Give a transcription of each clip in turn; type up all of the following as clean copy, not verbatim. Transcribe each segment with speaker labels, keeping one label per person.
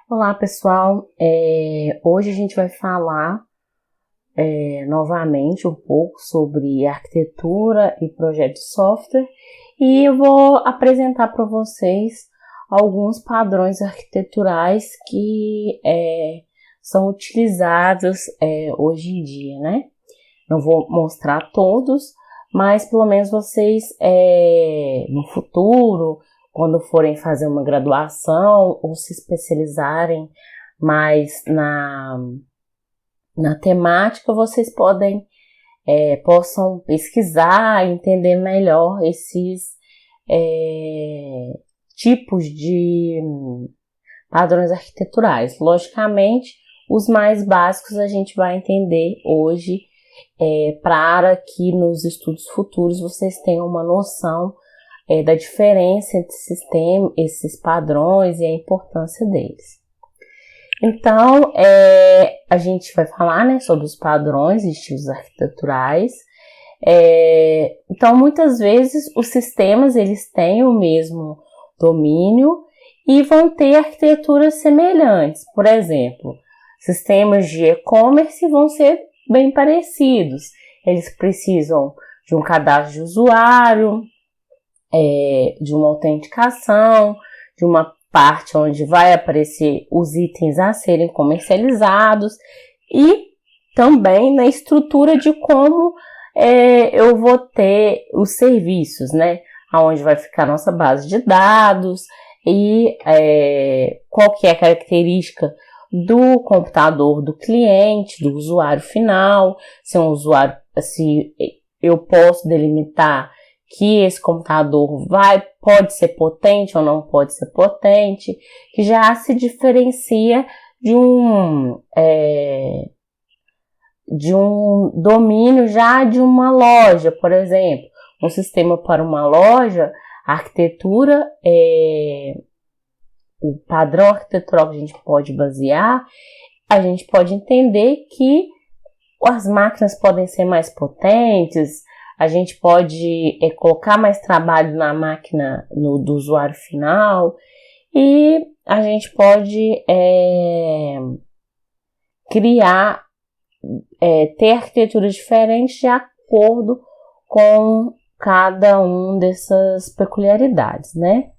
Speaker 1: Olá pessoal, hoje a gente vai falar novamente um pouco sobre arquitetura e projeto de software e eu vou apresentar para vocês alguns padrões arquiteturais que são utilizados hoje em dia, né? Não vou mostrar todos, mas pelo menos vocês no futuro, quando forem fazer uma graduação ou se especializarem mais na temática, vocês possam pesquisar e entender melhor esses tipos de padrões arquiteturais. Logicamente, os mais básicos a gente vai entender hoje para que nos estudos futuros vocês tenham uma noção da diferença entre esses padrões e a importância deles. Então, a gente vai falar, né, sobre os padrões e estilos arquiteturais. Então, muitas vezes, os sistemas eles têm o mesmo domínio e vão ter arquiteturas semelhantes. Por exemplo, sistemas de e-commerce vão ser bem parecidos. Eles precisam de um cadastro de usuário, de uma autenticação, de uma parte onde vai aparecer os itens a serem comercializados e também na estrutura de como eu vou ter os serviços, né? Onde vai ficar a nossa base de dados e qual que é a característica do computador do cliente, do usuário final, se é um usuário, se eu posso delimitar que esse computador pode ser potente ou não pode ser potente, que já se diferencia de um domínio já de uma loja, por exemplo. Um sistema para uma loja, a arquitetura, o padrão arquitetural que a gente pode basear, a gente pode entender que as máquinas podem ser mais potentes, a gente pode colocar mais trabalho na máquina do usuário final e a gente pode criar, ter arquiteturas diferentes de acordo com cada uma dessas peculiaridades, né?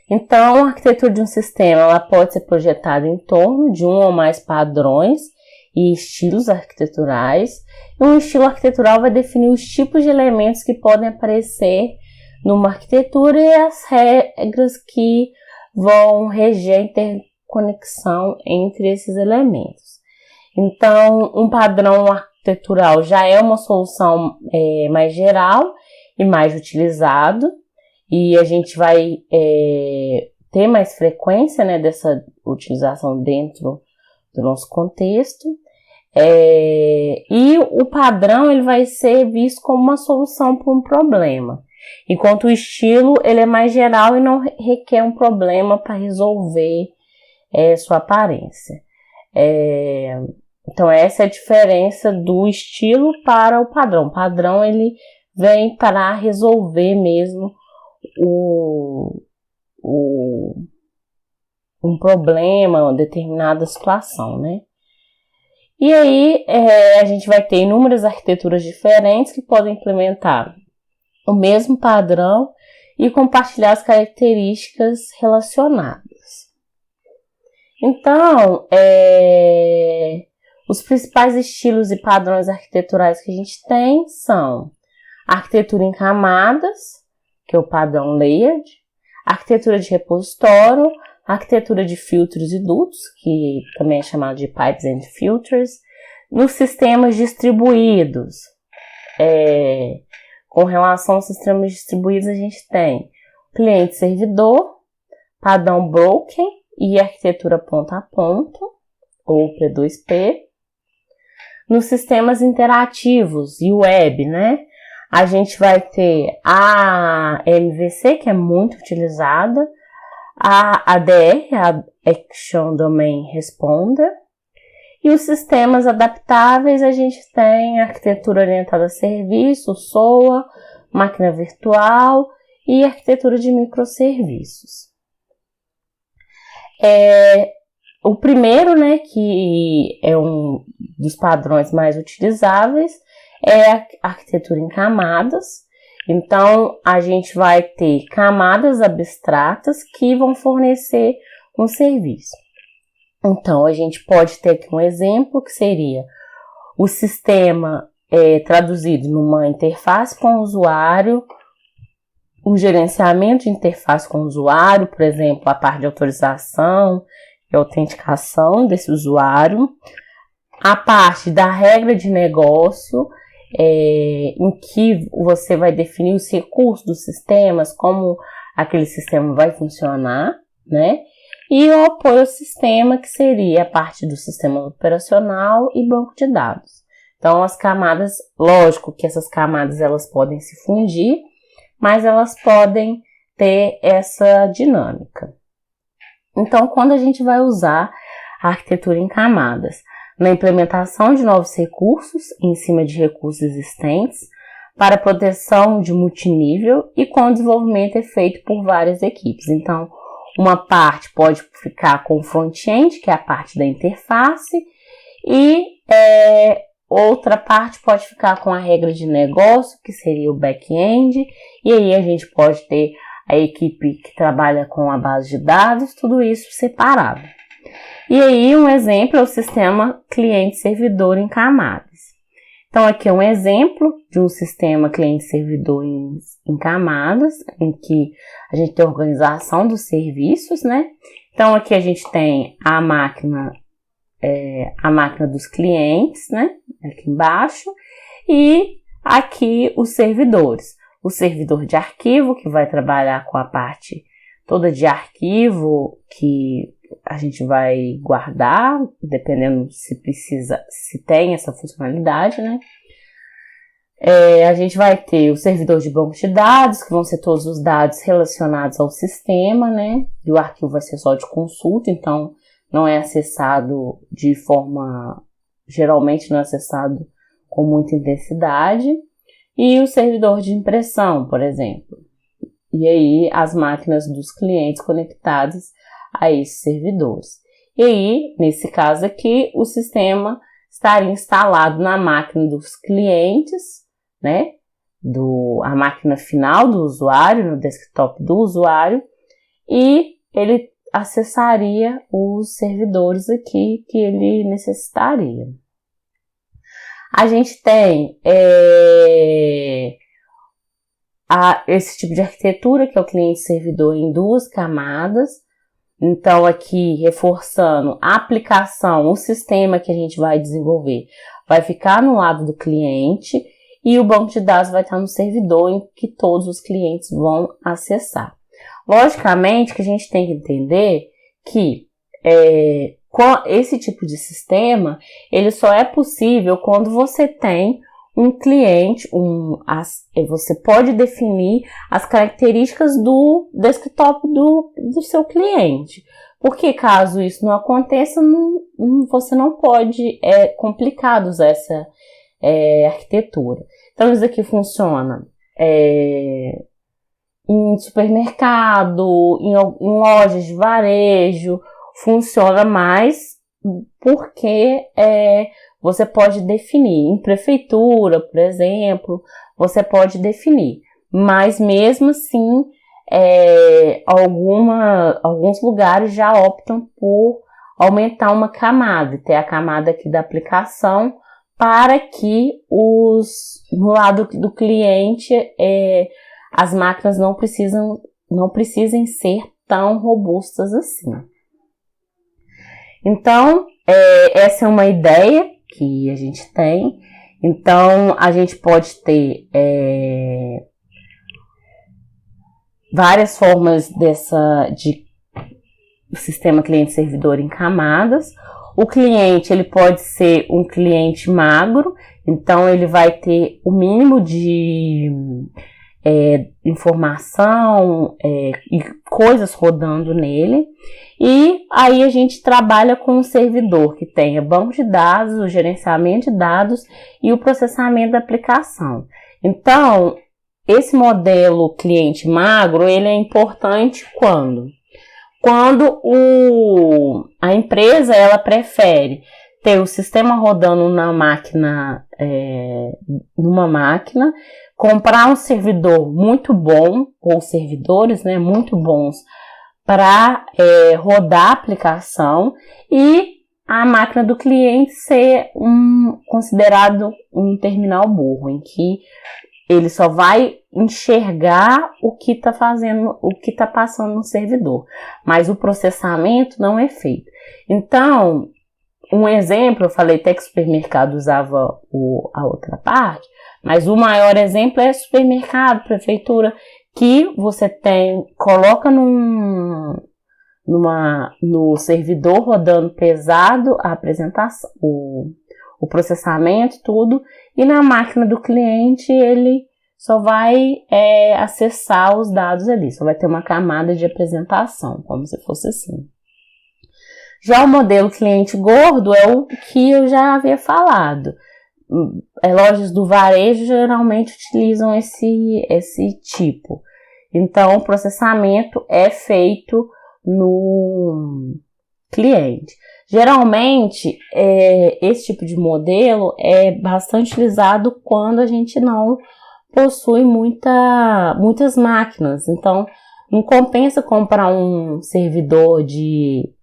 Speaker 1: Então, a arquitetura de um sistema ela pode ser projetada em torno de um ou mais padrões e estilos arquiteturais. E um estilo arquitetural vai definir os tipos de elementos que podem aparecer numa arquitetura e as regras que vão reger a interconexão entre esses elementos. Então, um padrão arquitetural já é uma solução mais geral e mais utilizado, e a gente vai ter mais frequência, né, dessa utilização dentro do nosso contexto. E o padrão ele vai ser visto como uma solução para um problema, enquanto o estilo ele é mais geral e não requer um problema para resolver sua aparência. Então essa é a diferença do estilo para o padrão. O padrão ele vem para resolver mesmo um problema, uma determinada situação, né? E aí a gente vai ter inúmeras arquiteturas diferentes que podem implementar o mesmo padrão e compartilhar as características relacionadas. Então, os principais estilos e padrões arquiteturais que a gente tem são a arquitetura em camadas, que é o padrão layered, a arquitetura de repositório, a arquitetura de filtros e dutos, que também é chamado de pipes and filters, nos sistemas distribuídos. Com relação aos sistemas distribuídos, a gente tem cliente-servidor, padrão broken e arquitetura ponto a ponto, ou P2P. Nos sistemas interativos e web, né? A gente vai ter a MVC, que é muito utilizada, a ADR, a Action Domain Responder, e os sistemas adaptáveis a gente tem a arquitetura orientada a serviço, SOA, máquina virtual e arquitetura de microserviços. O primeiro, né, que é um dos padrões mais utilizáveis, é a arquitetura em camadas. Então, a gente vai ter camadas abstratas que vão fornecer um serviço. Então, a gente pode ter aqui um exemplo que seria o sistema traduzido numa interface com o usuário, um gerenciamento de interface com o usuário, por exemplo, a parte de autorização e autenticação desse usuário, a parte da regra de negócio, em que você vai definir os recursos dos sistemas, como aquele sistema vai funcionar, né? E o apoio ao sistema, que seria a parte do sistema operacional e banco de dados. Então, as camadas, lógico que essas camadas elas podem se fundir, mas elas podem ter essa dinâmica. Então, quando a gente vai usar a arquitetura em camadas, na implementação de novos recursos em cima de recursos existentes, para proteção de multinível e quando o desenvolvimento é feito por várias equipes. Então, uma parte pode ficar com o front-end, que é a parte da interface, e outra parte pode ficar com a regra de negócio, que seria o back-end, e aí a gente pode ter a equipe que trabalha com a base de dados, tudo isso separado. E aí, um exemplo é o sistema cliente-servidor em camadas. Então, aqui é um exemplo de um sistema cliente-servidor em camadas, em que a gente tem a organização dos serviços, né? Então, aqui a gente tem a máquina dos clientes, né? Aqui embaixo. E aqui os servidores. O servidor de arquivo, que vai trabalhar com a parte toda de arquivo, que a gente vai guardar, dependendo se tem essa funcionalidade, né? A gente vai ter o servidor de banco de dados, que vão ser todos os dados relacionados ao sistema, né? E o arquivo vai ser só de consulta, então não é acessado geralmente não é acessado com muita intensidade. E o servidor de impressão, por exemplo. E aí as máquinas dos clientes conectadas a esses servidores. E aí, nesse caso aqui, o sistema estaria instalado na máquina dos clientes, né? A máquina final do usuário, no desktop do usuário, e ele acessaria os servidores aqui que ele necessitaria. A gente tem esse tipo de arquitetura, que é o cliente-servidor em duas camadas. Então, aqui, reforçando a aplicação, o sistema que a gente vai desenvolver vai ficar no lado do cliente e o banco de dados vai estar no servidor em que todos os clientes vão acessar. Logicamente que a gente tem que entender que com esse tipo de sistema, ele só é possível quando você tem um cliente, você pode definir as características do desktop do seu cliente. Porque caso isso não aconteça, você não pode, é complicado usar essa arquitetura. Então, isso aqui funciona em supermercado, em lojas de varejo, funciona mais porque você pode definir. Em prefeitura, por exemplo, você pode definir. Mas mesmo assim, alguns lugares já optam por aumentar uma camada, ter a camada aqui da aplicação, para que no lado do cliente as máquinas não precisem ser tão robustas assim. Então, essa é uma ideia que a gente tem. Então, a gente pode ter várias formas de sistema cliente-servidor em camadas. O cliente, ele pode ser um cliente magro, então ele vai ter o mínimo de informação e coisas rodando nele. E aí a gente trabalha com um servidor que tenha banco de dados, o gerenciamento de dados e o processamento da aplicação. Então, esse modelo cliente magro, ele é importante quando a empresa ela prefere ter o sistema rodando na máquina, numa máquina, comprar um servidor muito bom, ou servidores, né, muito bons, para rodar a aplicação, e a máquina do cliente ser considerado um terminal burro, em que ele só vai enxergar o que está fazendo, o que está passando no servidor, mas o processamento não é feito. Então, um exemplo, eu falei até que o supermercado usava a outra parte, mas o maior exemplo é supermercado, prefeitura, que você coloca no servidor rodando pesado a apresentação, o processamento, tudo, e na máquina do cliente ele só vai acessar os dados ali, só vai ter uma camada de apresentação, como se fosse assim. Já o modelo cliente gordo é o que eu já havia falado. Lojas do varejo geralmente utilizam esse tipo. Então, o processamento é feito no cliente. Geralmente, esse tipo de modelo é bastante utilizado quando a gente não possui muitas máquinas. Então, não compensa comprar um servidor de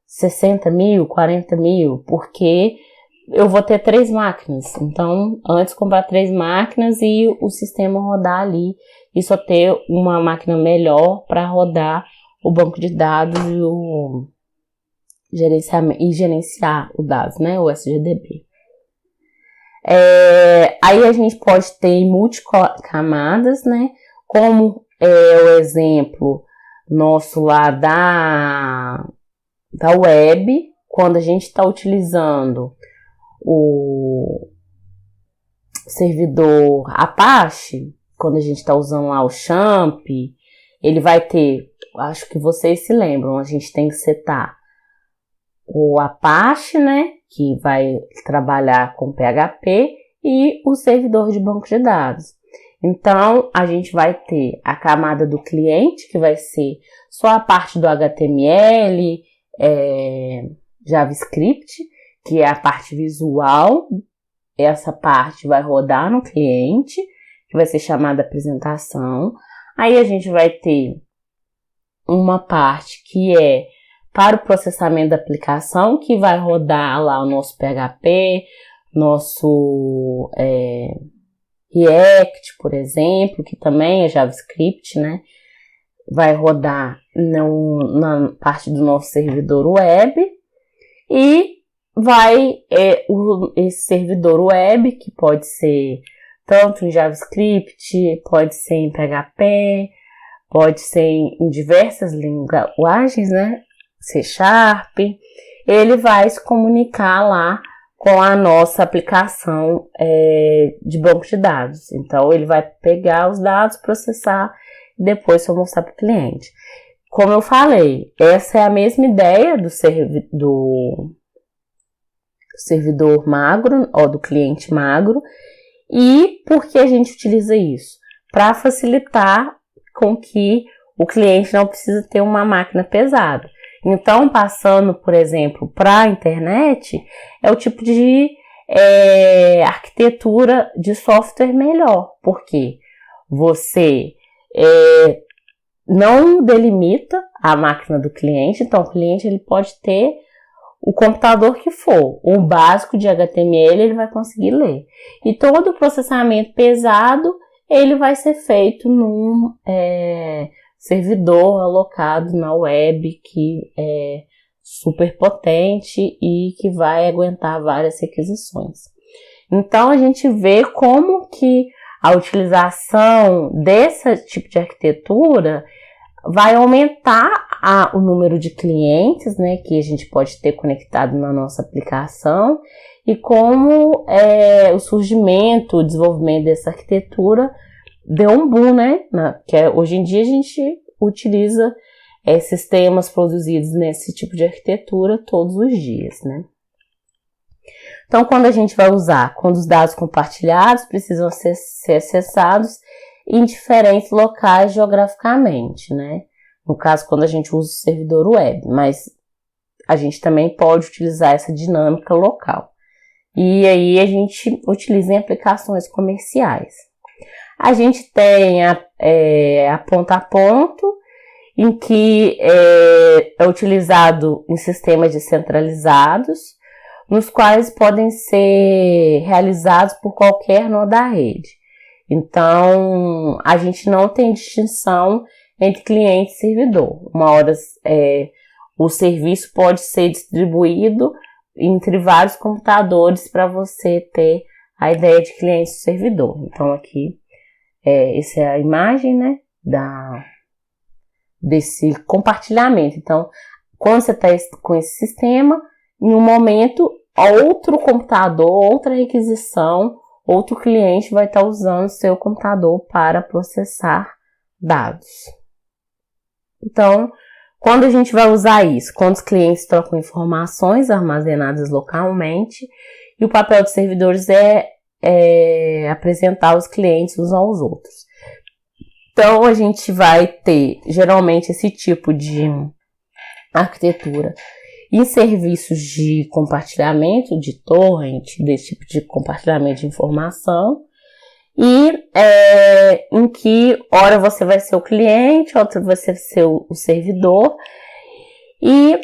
Speaker 1: 60 mil, 40 mil, porque eu vou ter 3 máquinas. Então, antes comprar 3 máquinas e o sistema rodar ali e só ter uma máquina melhor para rodar o banco de dados e o gerenciamento e gerenciar os dados, né? O SGDB. Aí a gente pode ter multicamadas, né? Como o exemplo nosso lá da web, quando a gente está utilizando o servidor Apache, quando a gente está usando lá o Champ, ele vai ter, acho que vocês se lembram, a gente tem que setar o Apache, né, que vai trabalhar com PHP, e o servidor de banco de dados. Então, a gente vai ter a camada do cliente, que vai ser só a parte do HTML, JavaScript, que é a parte visual. Essa parte vai rodar no cliente, que vai ser chamada apresentação. Aí a gente vai ter uma parte que é para o processamento da aplicação, que vai rodar lá o nosso PHP, nosso React, por exemplo, que também é JavaScript, né? Vai rodar na parte do nosso servidor web, e vai esse servidor web, que pode ser tanto em JavaScript, pode ser em PHP, pode ser em diversas linguagens, né? C#, ele vai se comunicar lá com a nossa aplicação de banco de dados. Então, ele vai pegar os dados, processar e depois só mostrar para o cliente. Como eu falei, essa é a mesma ideia do servidor magro, ou do cliente magro. E por que a gente utiliza isso? Para facilitar com que o cliente não precisa ter uma máquina pesada. Então, passando, por exemplo, para a internet, é o tipo de arquitetura de software melhor, porque você não delimita a máquina do cliente. Então, o cliente ele pode ter o computador que for, o básico de HTML ele vai conseguir ler. E todo o processamento pesado ele vai ser feito num servidor alocado na web, que é super potente e que vai aguentar várias requisições. Então, a gente vê como que a utilização desse tipo de arquitetura vai aumentar o número de clientes, né, que a gente pode ter conectado na nossa aplicação, e como o surgimento, o desenvolvimento dessa arquitetura deu um boom, né? Hoje em dia a gente utiliza sistemas produzidos nesse tipo de arquitetura todos os dias, né? Então, quando a gente vai usar, quando os dados compartilhados precisam ser acessados em diferentes locais geograficamente, né? no caso quando a gente usa o servidor web, mas a gente também pode utilizar essa dinâmica local. E aí a gente utiliza em aplicações comerciais. A gente tem a ponto a ponto, em que é utilizado em sistemas descentralizados, nos quais podem ser realizados por qualquer nó da rede. Então, a gente não tem distinção entre cliente e servidor. Uma hora o serviço pode ser distribuído entre vários computadores para você ter a ideia de cliente e servidor. Então, aqui, essa é a imagem, né, desse compartilhamento. Então, quando você está com esse sistema, em um momento, outro computador, outra requisição, outro cliente vai estar usando seu computador para processar dados. Então, quando a gente vai usar isso? Quando os clientes trocam informações armazenadas localmente, e o papel dos servidores é apresentar os clientes uns aos outros. Então, a gente vai ter, geralmente, esse tipo de arquitetura em serviços de compartilhamento, de torrent, desse tipo de compartilhamento de informação, e em que hora você vai ser o cliente, outra você vai ser o servidor, e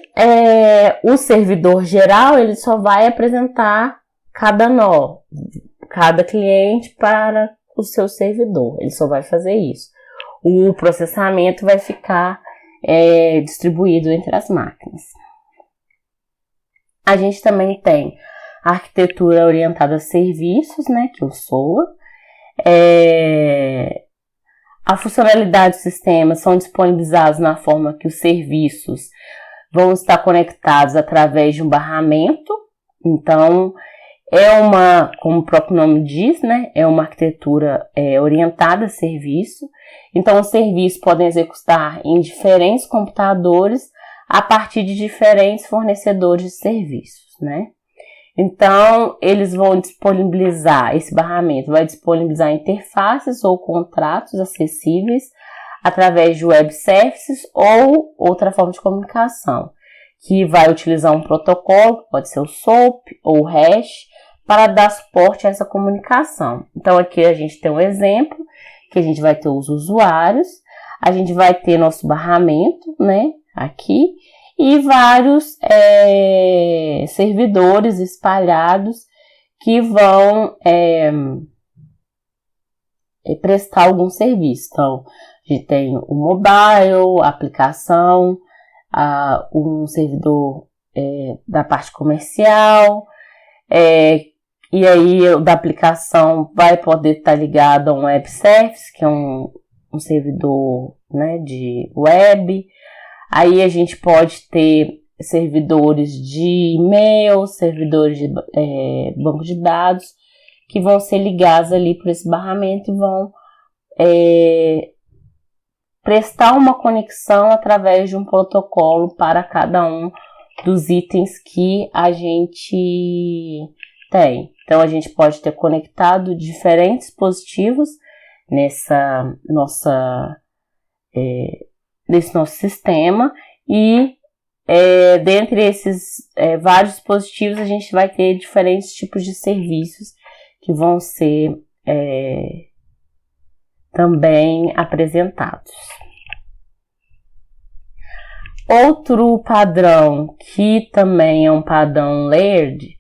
Speaker 1: o servidor geral ele só vai apresentar cada nó, cada cliente para o seu servidor, ele só vai fazer isso. O processamento vai ficar distribuído entre as máquinas. A gente também tem a arquitetura orientada a serviços, né, que é o SOA. A funcionalidade do sistema são disponibilizados na forma que os serviços vão estar conectados através de um barramento. Então, como o próprio nome diz, né, é uma arquitetura orientada a serviço. Então, os serviços podem executar em diferentes computadores a partir de diferentes fornecedores de serviços, né? Então, eles vão disponibilizar, esse barramento vai disponibilizar interfaces ou contratos acessíveis através de web services ou outra forma de comunicação, que vai utilizar um protocolo, pode ser o SOAP ou o hash, para dar suporte a essa comunicação. Então, aqui a gente tem um exemplo, que a gente vai ter os usuários, a gente vai ter nosso barramento, né, aqui, e vários servidores espalhados que vão prestar algum serviço. Então, a gente tem o mobile, a aplicação, um servidor da parte comercial, e aí o da aplicação vai poder estar ligado a um web service, que é um servidor, né, de web. Aí a gente pode ter servidores de e-mail, servidores de banco de dados, que vão ser ligados ali por esse barramento e vão prestar uma conexão através de um protocolo para cada um dos itens que a gente tem. Então, a gente pode ter conectado diferentes dispositivos nesse nosso sistema e dentre esses vários dispositivos a gente vai ter diferentes tipos de serviços que vão ser também apresentados. Outro padrão que também é um padrão layered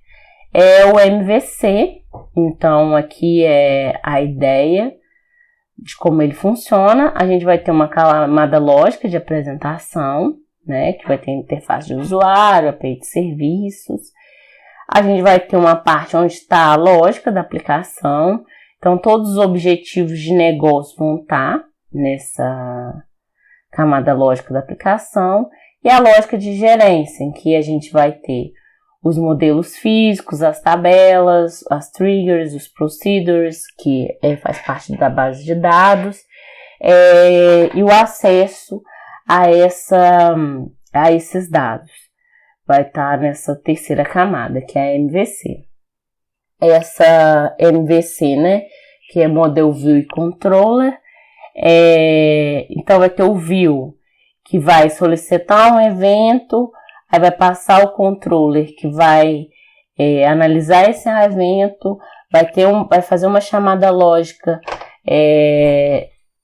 Speaker 1: é o MVC. Então aqui é a ideia de como ele funciona. A gente vai ter uma camada lógica de apresentação, né, que vai ter interface de usuário, API de serviços. A gente vai ter uma parte onde está a lógica da aplicação. Então, todos os objetivos de negócio vão estar nessa camada lógica da aplicação. E a lógica de gerência, em que a gente vai ter os modelos físicos, as tabelas, as triggers, os procedures, que faz parte da base de dados, e o acesso a esses dados. Vai estar nessa terceira camada, que é a MVC. Essa MVC, né, que é Model View e Controller, então vai ter o View, que vai solicitar um evento, aí vai passar o controller que vai analisar esse evento, vai fazer uma chamada lógica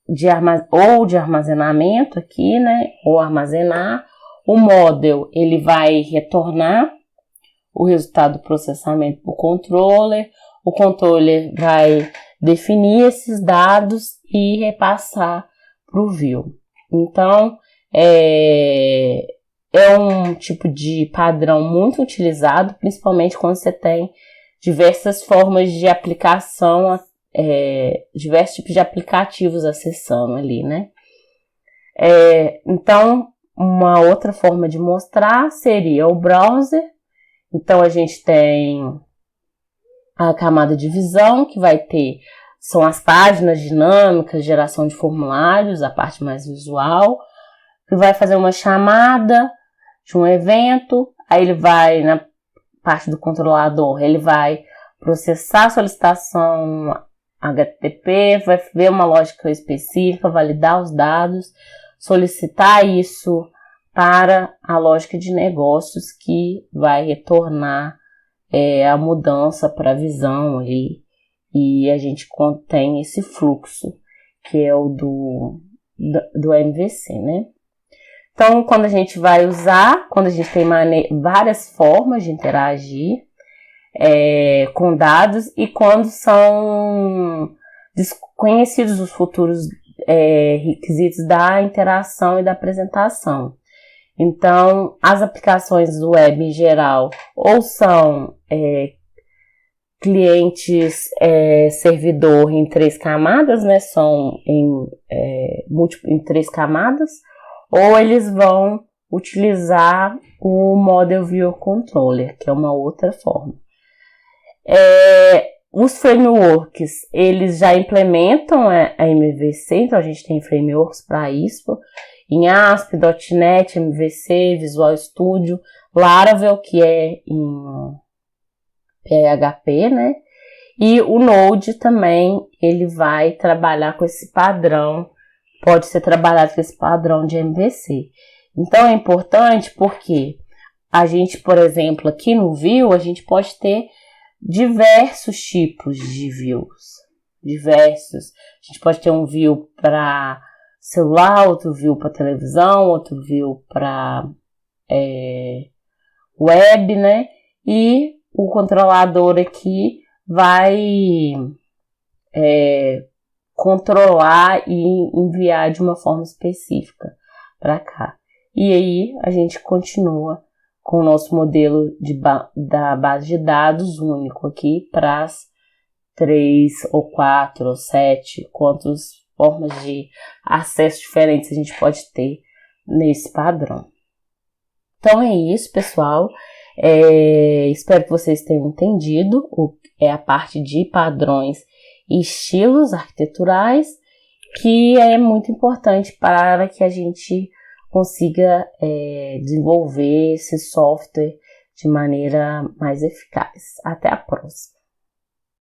Speaker 1: de armazenamento aqui, né? Ou armazenar. O model, ele vai retornar o resultado do processamento para o controller vai definir esses dados e repassar para o view. Então, é um tipo de padrão muito utilizado, principalmente quando você tem diversas formas de aplicação, diversos tipos de aplicativos acessando ali, né? Então, uma outra forma de mostrar seria o browser. Então, a gente tem a camada de visão, que são as páginas dinâmicas, geração de formulários, a parte mais visual, que vai fazer uma chamada de um evento, aí ele vai, na parte do controlador, ele vai processar a solicitação HTTP, vai ver uma lógica específica, validar os dados, solicitar isso para a lógica de negócios que vai retornar a mudança para a visão ali, e a gente contém esse fluxo que é o do MVC, né? Então, quando a gente tem várias formas de interagir com dados e quando são desconhecidos os futuros requisitos da interação e da apresentação. Então, as aplicações do web em geral ou são clientes servidor em 3 camadas, né? São em 3 camadas, ou eles vão utilizar o Model Viewer Controller, que é uma outra forma. Os frameworks, eles já implementam a MVC, então a gente tem frameworks para isso, em ASP, .NET, MVC, Visual Studio, Laravel, que é em PHP, né? E o Node também, ele vai trabalhar com esse padrão, pode ser trabalhado com esse padrão de MVC. Então é importante porque a gente, por exemplo, aqui no View, a gente pode ter diversos tipos de views. A gente pode ter um view para celular, outro view para televisão, outro view para web, né? E o controlador aqui vai controlar e enviar de uma forma específica para cá. E aí a gente continua com o nosso modelo da base de dados único aqui para as 3 ou 4 ou 7, quantas formas de acesso diferentes a gente pode ter nesse padrão. Então é isso, pessoal. Espero que vocês tenham entendido a parte de padrões e estilos arquiteturais, que é muito importante para que a gente consiga desenvolver esse software de maneira mais eficaz. Até a próxima!